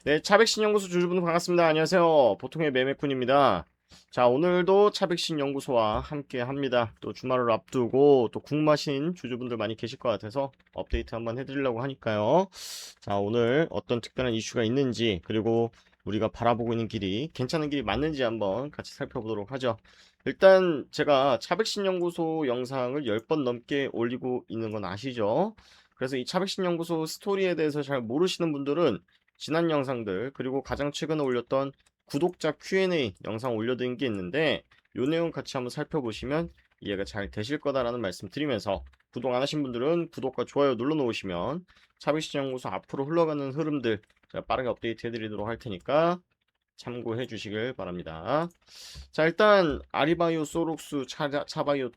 네, 차백신연구소 주주분들 반갑습니다. 안녕하세요. 보통의 매매꾼입니다. 자, 오늘도 차백신연구소와 함께 합니다. 또 주말을 앞두고 또 궁금하신 주주분들 많이 계실 것 같아서 업데이트 한번 해드리려고 하니까요. 자, 오늘 어떤 특별한 이슈가 있는지, 그리고 우리가 바라보고 있는 길이 괜찮은 길이 맞는지 한번 같이 살펴보도록 하죠. 일단 제가 차백신연구소 영상을 10번 넘게 올리고 있는 건 아시죠? 그래서 이 차백신연구소 스토리에 대해서 잘 모르시는 분들은 지난 영상들, 그리고 가장 최근에 올렸던 구독자 Q&A 영상 올려드린 게 있는데 요 내용 같이 한번 살펴보시면 이해가 잘 되실 거다라는 말씀 드리면서, 구독 안 하신 분들은 구독과 좋아요 눌러 놓으시면 차비시장연구소 앞으로 흘러가는 흐름들 제가 빠르게 업데이트 해드리도록 할 테니까 참고해 주시길 바랍니다. 자, 일단 아리바이오, 소록수, 차바이오,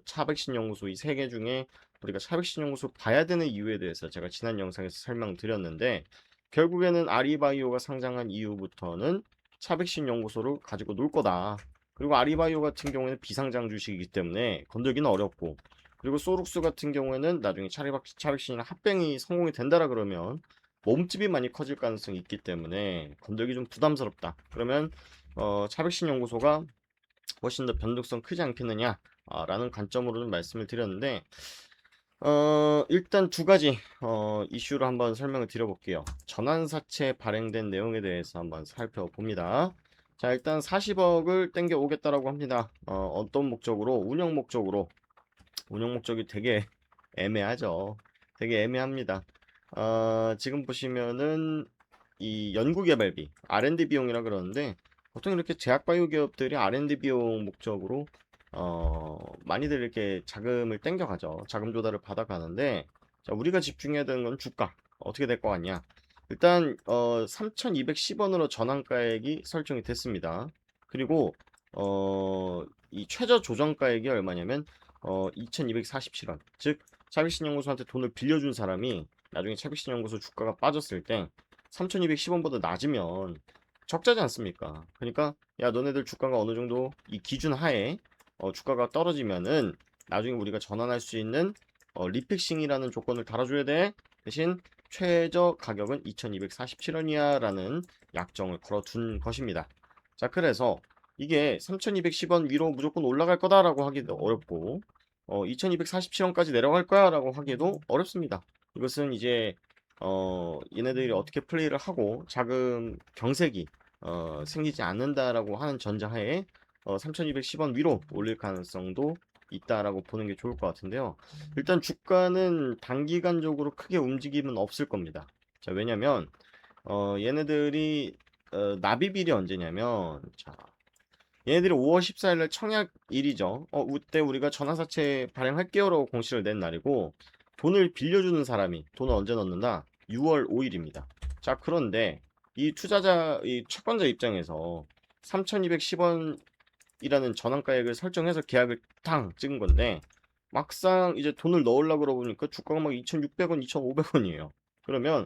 차백신연구소 이 세 개 중에 우리가 차백신연구소 봐야 되는 이유에 대해서 제가 지난 영상에서 설명드렸는데, 결국에는 아리바이오가 상장한 이후부터는 차백신연구소를 가지고 놀 거다. 그리고 아리바이오 같은 경우에는 비상장 주식이기 때문에 건들기는 어렵고, 그리고 소록수 같은 경우에는 나중에 차백신이랑 합병이 성공이 된다라 그러면 몸집이 많이 커질 가능성이 있기 때문에 건들기 좀 부담스럽다. 그러면 차백신연구소가 훨씬 더 변동성 크지 않겠느냐 라는 관점으로는 말씀을 드렸는데, 일단 두 가지 이슈를 한번 설명을 드려볼게요. 전환사채 발행된 내용에 대해서 한번 살펴봅니다. 자, 일단 40억을 땡겨 오겠다라고 합니다. 어떤 목적으로? 운영 목적이 되게 애매하죠. 되게 애매합니다. 지금 보시면은 이 연구개발비, R&D 비용이라 그러는데, 보통 이렇게 제약바이오 기업들이 R&D 비용 목적으로 많이들 이렇게 자금을 땡겨가죠. 자금 조달을 받아가는데, 자, 우리가 집중해야 되는 건 주가. 어떻게 될 것 같냐? 일단 3,210원으로 전환가액이 설정이 됐습니다. 그리고 이 최저 조정가액이 얼마냐면 2,247원. 즉 차비신연구소한테 돈을 빌려준 사람이 나중에 차비신연구소 주가가 빠졌을 때 3,210원보다 낮으면 적자지 않습니까? 그러니까 야, 너네들 주가가 어느 정도 이 기준 하에 주가가 떨어지면은 나중에 우리가 전환할 수 있는 리픽싱이라는 조건을 달아줘야 돼. 대신 최저 가격은 2,247원이야 라는 약정을 걸어둔 것입니다. 자, 그래서 이게 3,210원 위로 무조건 올라갈 거다라고 하기도 어렵고 2,247원까지 내려갈 거야라고 하기도 어렵습니다. 이것은 이제 얘네들이 어떻게 플레이를 하고 자금 경색이 생기지 않는다라고 하는 전제하에 3,210원 위로 올릴 가능성도 있다라고 보는 게 좋을 것 같은데요. 일단 주가는 단기간적으로 크게 움직임은 없을 겁니다. 자, 왜냐면 얘네들이 납입일이 언제냐면, 자, 얘네들이 5월 14일 날 청약일이죠. 그때 우리가 전환사채 발행할게요라고 공시를 낸 날이고, 돈을 빌려주는 사람이 돈을 언제 넣는다? 6월 5일입니다. 자, 그런데 이 채권자 입장에서 3,210원이라는 전환가액을 설정해서 계약을 탕 찍은 건데, 막상 이제 돈을 넣으려고 그러보니까 주가가 막 2,600원, 2,500원이에요. 그러면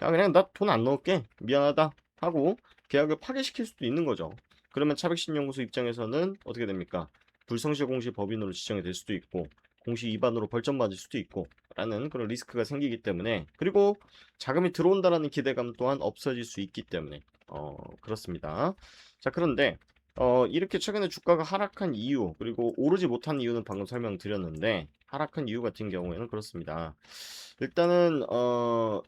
야, 그냥 나 돈 안 넣을게, 미안하다 하고 계약을 파기시킬 수도 있는 거죠. 그러면 차백신연구소 입장에서는 어떻게 됩니까? 불성실 공시 법인으로 지정이 될 수도 있고, 공시 위반으로 벌점 맞을 수도 있고 라는 그런 리스크가 생기기 때문에, 그리고 자금이 들어온다라는 기대감 또한 없어질 수 있기 때문에 그렇습니다. 자, 그런데 이렇게 최근에 주가가 하락한 이유, 그리고 오르지 못한 이유는 방금 설명드렸는데, 하락한 이유 같은 경우에는 그렇습니다. 일단은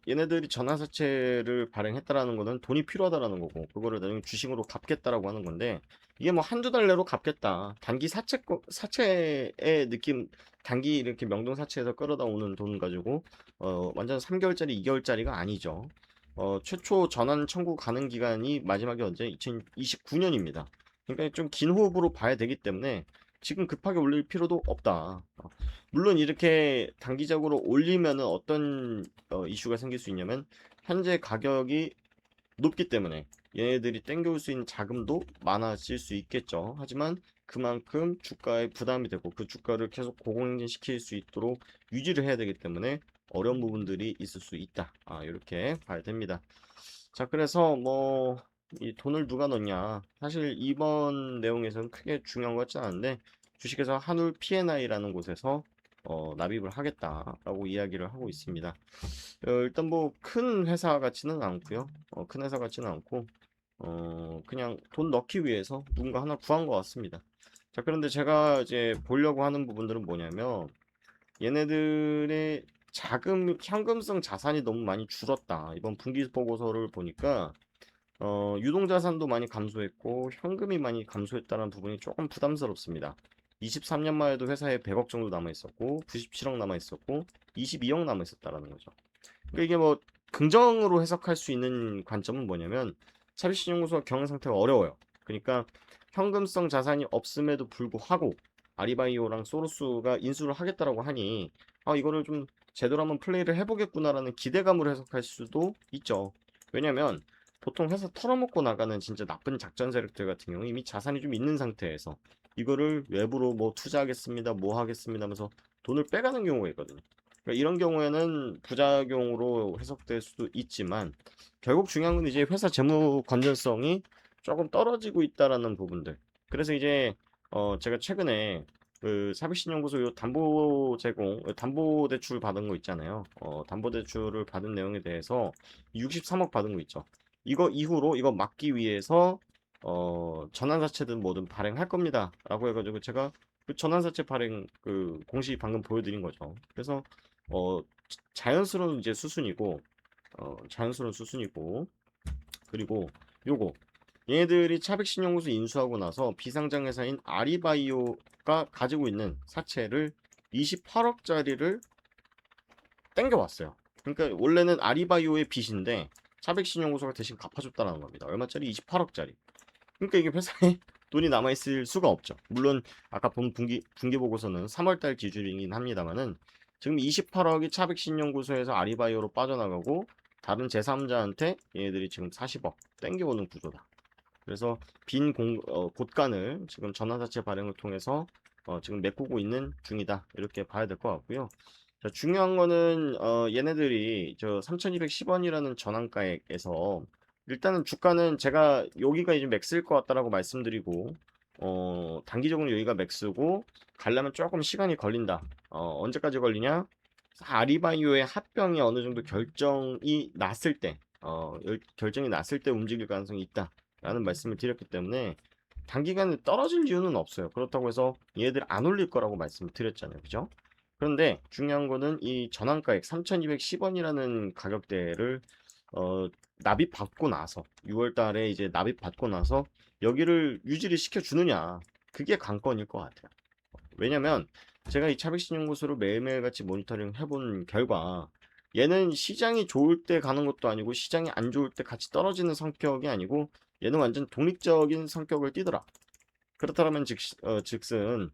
얘네들이 전환사채를 발행했다라는 거는 돈이 필요하다라는 거고, 그거를 나중에 주식으로 갚겠다라고 하는 건데, 이게 뭐 한두 달 내로 갚겠다, 단기 사채의 느낌, 단기 이렇게 명동사채에서 끌어다 오는 돈 가지고 완전 3개월짜리 2개월짜리가 아니죠. 최초 전환 청구 가능 기간이 마지막에 언제? 2029년입니다. 그러니까 좀 긴 호흡으로 봐야 되기 때문에 지금 급하게 올릴 필요도 없다. 물론 이렇게 단기적으로 올리면은 어떤 이슈가 생길 수 있냐면, 현재 가격이 높기 때문에 얘네들이 땡겨올 수 있는 자금도 많아질 수 있겠죠. 하지만 그만큼 주가에 부담이 되고 그 주가를 계속 고공행진시킬 수 있도록 유지를 해야 되기 때문에 어려운 부분들이 있을 수 있다. 이렇게 봐야 됩니다. 자, 그래서 뭐 이 돈을 누가 넣냐, 사실 이번 내용에서는 크게 중요한 것 같지 않은데, 주식회사 한울 P&I라는 곳에서 납입을 하겠다라고 이야기를 하고 있습니다. 일단 뭐 큰 회사 같지는 않고요. 큰 회사 같지는 않고 그냥 돈 넣기 위해서 누군가 하나 구한 것 같습니다. 자, 그런데 제가 이제 보려고 하는 부분들은 뭐냐면 얘네들의 현금성 자산이 너무 많이 줄었다. 이번 분기 보고서를 보니까 유동자산도 많이 감소했고 현금이 많이 감소했다는 부분이 조금 부담스럽습니다. 23년만 해도 회사에 100억 정도 남아 있었고 97억 남아 있었고 22억 남아 있었다라는 거죠. 그러니까 이게 뭐 긍정으로 해석할 수 있는 관점은 뭐냐면 차비신용고소가 경영 상태가 어려워요. 그러니까 현금성 자산이 없음에도 불구하고 아리바이오랑 소로스가 인수를 하겠다라고 하니 이거를 좀 제대로 한번 플레이를 해보겠구나라는 기대감으로 해석할 수도 있죠. 왜냐면 보통 회사 털어먹고 나가는 진짜 나쁜 작전 세력들 같은 경우 이미 자산이 좀 있는 상태에서 이거를 외부로 뭐 투자하겠습니다, 뭐 하겠습니다 하면서 돈을 빼가는 경우가 있거든요. 그러니까 이런 경우에는 부작용으로 해석될 수도 있지만 결국 중요한 건 이제 회사 재무 건전성이 조금 떨어지고 있다라는 부분들. 그래서 이제 제가 최근에 그 사비신용고소 요 담보 제공, 담보 대출 받은 거 있잖아요. 담보 대출을 받은 내용에 대해서 63억 받은 거 있죠. 이거 이후로 이거 막기 위해서 전환사채든 뭐든 발행할 겁니다라고 해가지고 제가 그 전환사채 발행 그 공시 방금 보여드린 거죠. 그래서 어 자연스러운 이제 수순이고 자연스러운 수순이고 그리고 요거 얘네들이 차백신용고소 인수하고 나서 비상장 회사인 아리바이오가 가지고 있는 사채를 28억짜리를 땡겨왔어요. 그러니까 원래는 아리바이오의 빚인데 차백신용고소가 대신 갚아줬다는 겁니다. 얼마짜리? 28억짜리. 그러니까 이게 회사에 돈이 남아있을 수가 없죠. 물론 아까 본 분기 보고서는 3월달 기준이긴 합니다만은 지금 28억이 차백신용고소에서 아리바이오로 빠져나가고 다른 제3자한테 얘네들이 지금 40억 땡겨오는 구조다. 그래서 곳간을 지금 전환사채 발행을 통해서 지금 메꾸고 있는 중이다. 이렇게 봐야 될 것 같고요. 자, 중요한 거는 얘네들이 저 3,210원이라는 전환가액에서 일단은 주가는 제가 여기가 이제 맥스일 것 같다라고 말씀드리고 단기적으로 여기가 맥스고 가려면 조금 시간이 걸린다. 언제까지 걸리냐? 아리바이오의 합병이 어느 정도 결정이 났을 때 결정이 났을 때 움직일 가능성이 있다라는 말씀을 드렸기 때문에 단기간에 떨어질 이유는 없어요. 그렇다고 해서 얘들 안 올릴 거라고 말씀을 드렸잖아요. 그죠? 그런데 중요한 거는 이 전환가액 3,210원이라는 가격대를 납입받고 나서 6월 달에 이제 납입받고 나서 여기를 유지를 시켜주느냐 그게 관건일 것 같아요. 왜냐면 제가 이 차백신연구소를 매일매일 같이 모니터링 해본 결과 얘는 시장이 좋을 때 가는 것도 아니고 시장이 안 좋을 때 같이 떨어지는 성격이 아니고 얘는 완전 독립적인 성격을 띠더라. 그렇다면 즉슨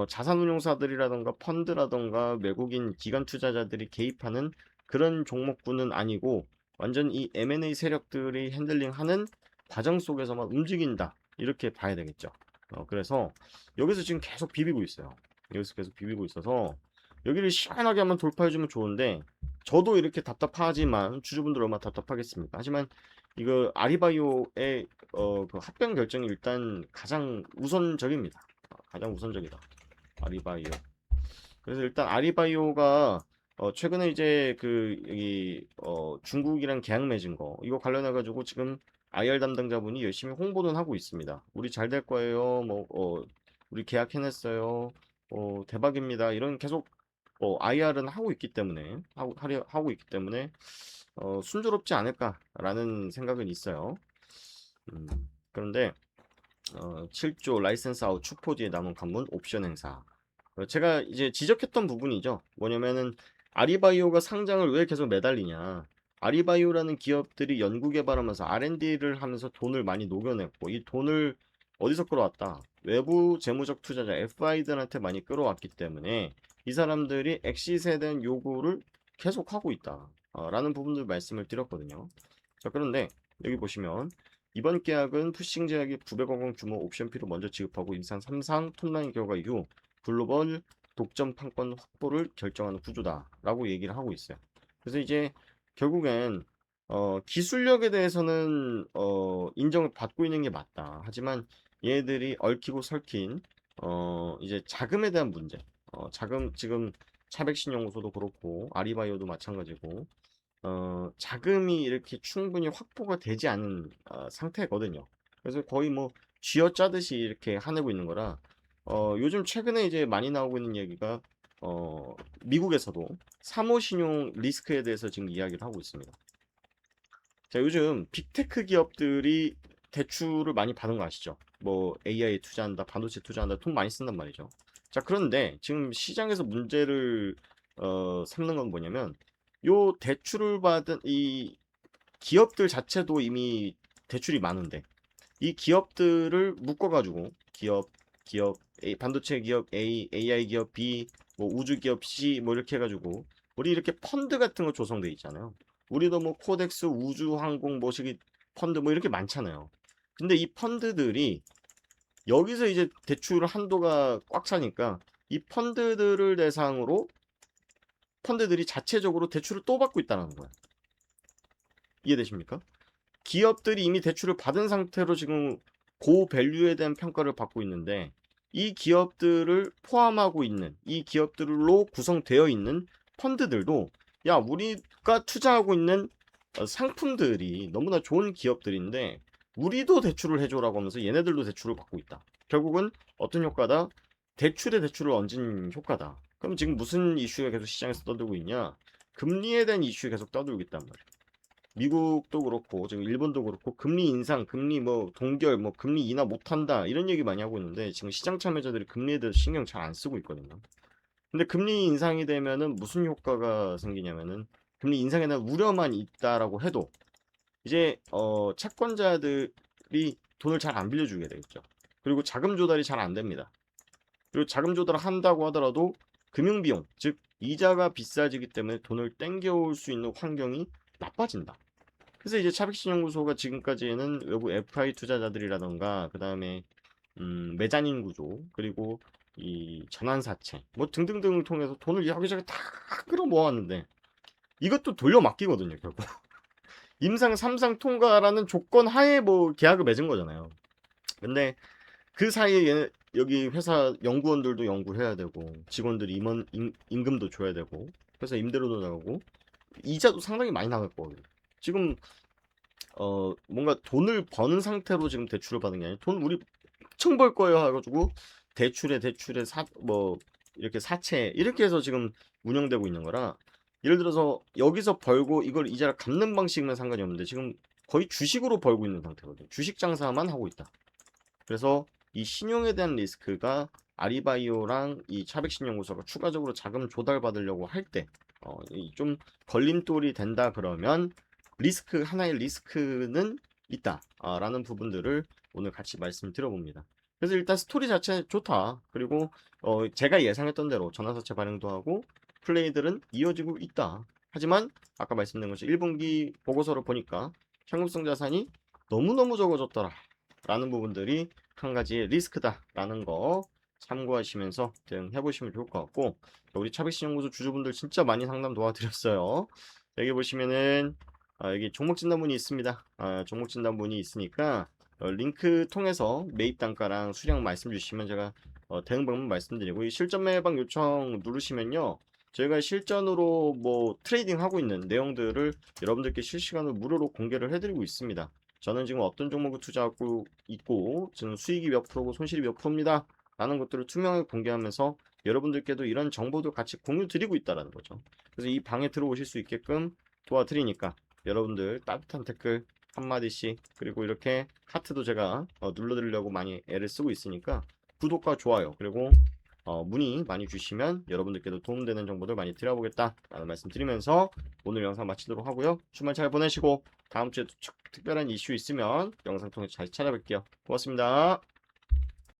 자산운용사들이라던가 펀드라던가 외국인 기관 투자자들이 개입하는 그런 종목군은 아니고 완전 이 M&A 세력들이 핸들링하는 과정 속에서만 움직인다 이렇게 봐야 되겠죠. 그래서 여기서 지금 계속 비비고 있어요. 여기서 계속 비비고 있어서 여기를 시원하게 한번 돌파해주면 좋은데 저도 이렇게 답답하지만 주주분들 얼마나 답답하겠습니까? 하지만 이거 아리바이오의 그 합병 결정이 일단 가장 우선적입니다. 가장 우선적이다. 아리바이오. 그래서 일단 아리바이오가 최근에 이제 그 여기 중국이랑 계약 맺은 거 이거 관련해 가지고 지금 IR 담당자분이 열심히 홍보는 하고 있습니다. 우리 잘 될 거예요. 뭐 우리 계약해냈어요. 대박입니다. 이런 계속 IR은 하고 있기 때문에 하고 있기 때문에 순조롭지 않을까라는 생각은 있어요. 그런데 7조 라이센스 아웃 축포지에 남은 관문 옵션 행사. 제가 이제 지적했던 부분이죠. 뭐냐면은 아리바이오가 상장을 왜 계속 매달리냐. 아리바이오라는 기업들이 연구개발하면서 R&D를 하면서 돈을 많이 녹여냈고 이 돈을 어디서 끌어왔다? 외부 재무적 투자자 FI들한테 많이 끌어왔기 때문에 이 사람들이 엑시스에 대한 요구를 계속하고 있다. 라는 부분들 말씀을 드렸거든요. 자, 그런데 여기 보시면 이번 계약은 푸싱 제약이 900억 원 규모 옵션피로 먼저 지급하고 임상 3상 톱라인 결과 이후 글로벌 독점 판권 확보를 결정하는 구조다라고 얘기를 하고 있어요. 그래서 이제 결국엔 기술력에 대해서는 인정을 받고 있는 게 맞다. 하지만 얘들이 얽히고 설킨 이제 자금에 대한 문제. 자금 지금 차백신연구소도 그렇고 아리바이오도 마찬가지고 자금이 이렇게 충분히 확보가 되지 않은 상태거든요. 그래서 거의 뭐 쥐어짜듯이 이렇게 화내고 있는 거라 요즘 최근에 이제 많이 나오고 있는 얘기가 미국에서도 사모신용 리스크에 대해서 지금 이야기를 하고 있습니다. 자, 요즘 빅테크 기업들이 대출을 많이 받은 거 아시죠? 뭐 AI 투자한다, 반도체 투자한다, 돈 많이 쓴단 말이죠. 자, 그런데 지금 시장에서 문제를 삼는 건 뭐냐면 요 대출을 받은 이 기업들 자체도 이미 대출이 많은데 이 기업들을 묶어가지고 기업 A, 반도체 기업 A, AI 기업 B, 뭐 우주 기업 C 뭐 이렇게 해가지고 우리 이렇게 펀드 같은 거 조성돼 있잖아요. 우리도 뭐 코덱스 우주항공 모시기 펀드 뭐 이렇게 많잖아요. 근데 이 펀드들이 여기서 이제 대출 한도가 꽉 차니까 이 펀드들을 대상으로 펀드들이 자체적으로 대출을 또 받고 있다는 거예요. 이해되십니까? 기업들이 이미 대출을 받은 상태로 지금 고밸류에 대한 평가를 받고 있는데 이 기업들을 포함하고 있는 이 기업들로 구성되어 있는 펀드들도 야 우리가 투자하고 있는 상품들이 너무나 좋은 기업들인데 우리도 대출을 해줘라고 하면서 얘네들도 대출을 받고 있다. 결국은 어떤 효과다? 대출에 대출을 얹은 효과다. 그럼 지금 무슨 이슈가 계속 시장에서 떠들고 있냐? 금리에 대한 이슈가 계속 떠들고 있단 말이야. 미국도 그렇고 지금 일본도 그렇고 금리 인상, 금리 뭐 동결, 뭐 금리 인하 못한다 이런 얘기 많이 하고 있는데 지금 시장 참여자들이 금리에 대해서 신경 잘 안 쓰고 있거든요. 근데 금리 인상이 되면은 무슨 효과가 생기냐면은 금리 인상에 대한 우려만 있다라고 해도 이제 채권자들이 돈을 잘 안 빌려주게 되겠죠. 그리고 자금 조달이 잘 안 됩니다. 그리고 자금 조달을 한다고 하더라도 금융 비용, 즉 이자가 비싸지기 때문에 돈을 땡겨올 수 있는 환경이 나빠진다. 그래서 이제 차백신연구소가 지금까지는 외부 FI 투자자들이라던가 그 다음에 메자닌 구조 그리고 이 전환사채 뭐 등등등을 통해서 돈을 여기저기 다 끌어 모았는데 이것도 돌려막기거든요 결국. 임상 3상 통과라는 조건 하에 뭐 계약을 맺은 거잖아요. 근데 그 사이에 여기 회사 연구원들도 연구를 해야 되고 직원들이 임금도 줘야 되고 회사 임대료도 나가고 이자도 상당히 많이 나갈 거거든요. 지금 뭔가 돈을 버는 상태로 지금 대출을 받은 게 아니라 돈 우리 엄청 벌 거예요 해가지고 대출에 뭐 이렇게 사채 이렇게 해서 지금 운영되고 있는 거라 예를 들어서 여기서 벌고 이걸 이자를 갚는 방식이면 상관이 없는데 지금 거의 주식으로 벌고 있는 상태거든요. 주식 장사만 하고 있다. 그래서 이 신용에 대한 리스크가 아리바이오랑 이 차백신연구소가 추가적으로 자금 조달받으려고 할 때 좀 걸림돌이 된다 그러면 하나의 리스크는 있다라는 부분들을 오늘 같이 말씀드려봅니다. 그래서 일단 스토리 자체 좋다. 그리고 제가 예상했던 대로 전환사채 발행도 하고 플레이들은 이어지고 있다. 하지만 아까 말씀드린 것처럼 1분기 보고서를 보니까 현금성 자산이 너무너무 적어졌더라. 라는 부분들이 한 가지의 리스크다라는 거 참고하시면서 대응해 보시면 좋을 것 같고 우리 차백신연구소 주주분들 진짜 많이 상담 도와드렸어요. 여기 보시면은 여기 종목 진단문이 있습니다. 종목 진단문이 있으니까 링크 통해서 매입 단가랑 수량 말씀 주시면 제가 대응 방법 말씀드리고 이 실전 매방 요청 누르시면요. 저희가 실전으로 뭐 트레이딩 하고 있는 내용들을 여러분들께 실시간으로 무료로 공개를 해드리고 있습니다. 저는 지금 어떤 종목을 투자하고 있고 지금 수익이 몇 프로고 손실이 몇 프로입니다. 라는 것들을 투명하게 공개하면서 여러분들께도 이런 정보도 같이 공유 드리고 있다는 거죠. 그래서 이 방에 들어오실 수 있게끔 도와드리니까 여러분들 따뜻한 댓글 한마디씩 그리고 이렇게 하트도 제가 눌러드리려고 많이 애를 쓰고 있으니까 구독과 좋아요 그리고 문의 많이 주시면 여러분들께도 도움되는 정보들 많이 드려보겠다 라는 말씀 드리면서 오늘 영상 마치도록 하고요. 주말 잘 보내시고 다음 주에 특별한 이슈 있으면 영상 통해 다시 찾아뵐게요. 고맙습니다.